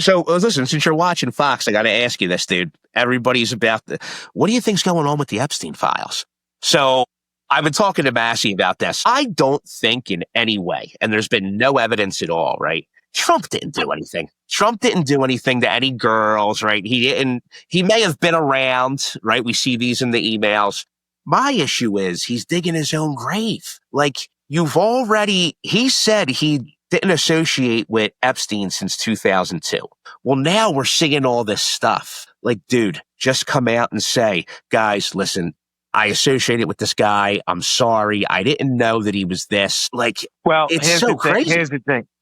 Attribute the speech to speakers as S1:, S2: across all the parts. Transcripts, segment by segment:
S1: So listen, since you're watching Fox, I got to ask you this, dude. Everybody's about what do you think's going on with the Epstein Files? So I've been talking to Massi about this. I don't think in any way, and there's been no evidence at all, right? Trump didn't do anything. Trump didn't do anything to any girls, right? He may have been around, right? We see these in the emails. My issue is he's digging his own grave. Like, he said he didn't associate with Epstein since 2002. Well, now we're seeing all this stuff. Like, dude, just come out and say, guys, listen, I associated with this guy. I'm sorry. I didn't know that he was this. Like,
S2: well,
S1: it's so crazy.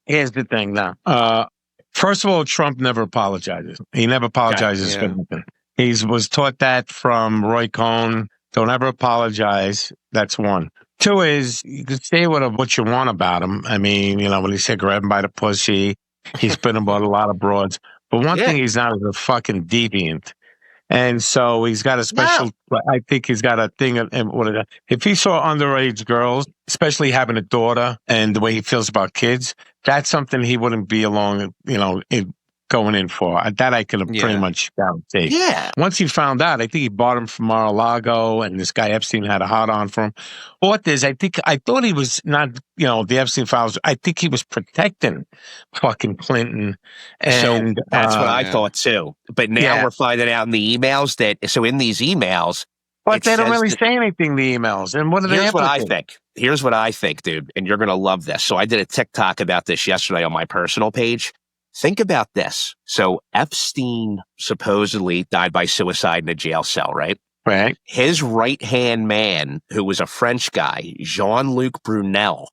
S2: Here's the thing now. First of all, Trump never apologizes. He never apologizes for anything. He was taught that from Roy Cohn. Don't ever apologize. That's one. Two is, you can say what you want about him. I mean, when he said grab him by the pussy, he's been about a lot of broads. But one thing he's not is a fucking deviant. And so he's got a special, I think he's got a thing. If he saw underage girls, especially having a daughter and the way he feels about kids, that's something he wouldn't be along, going in for. That I could have pretty much guaranteed.
S1: Yeah.
S2: Once he found out, I think he bought him from Mar-a-Lago, and this guy Epstein had a hot on for him. What is, I thought he was not, the Epstein Files. I think he was protecting fucking Clinton. And
S1: so that's what I thought too. But now we're finding out in the emails so in these emails,
S2: but they don't really say anything, the emails. And what are they?
S1: Here's what I think, dude, and you're going to love this. So I did a TikTok about this yesterday on my personal page. Think about this. So Epstein supposedly died by suicide in a jail cell, right?
S2: Right.
S1: His right-hand man, who was a French guy, Jean-Luc Brunel,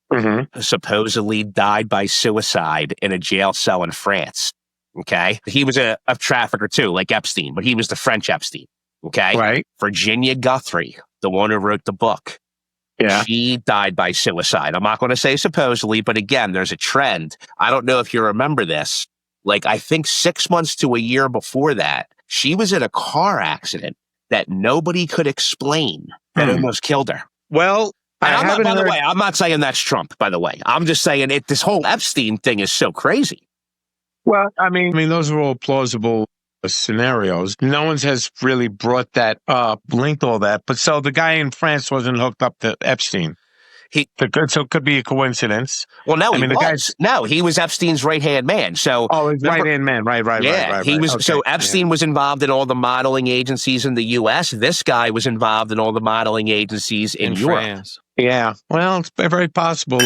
S1: supposedly died by suicide in a jail cell in France. Okay? He was a trafficker too, like Epstein, but he was the French Epstein. Okay?
S2: Right.
S1: Virginia Guthrie, the one who wrote the book.
S2: Yeah.
S1: She died by suicide. I'm not going to say supposedly, but again, there's a trend. I don't know if you remember this. Like, I think 6 months to a year before that, she was in a car accident that nobody could explain that almost killed her.
S2: Well,
S1: by the way, I'm not saying that's Trump, by the way. I'm just saying this whole Epstein thing is so crazy.
S2: Well, I mean, those are all plausible scenarios. No one has really brought that up, linked all that. But so the guy in France wasn't hooked up to Epstein. So it could be a coincidence.
S1: Well, no, he was Epstein's right-hand man. So,
S2: his right-hand man, right.
S1: He was.
S2: Okay.
S1: So Epstein was involved in all the modeling agencies in the U.S. This guy was involved in all the modeling agencies in Europe.
S3: France.
S2: Yeah, well, it's very possible.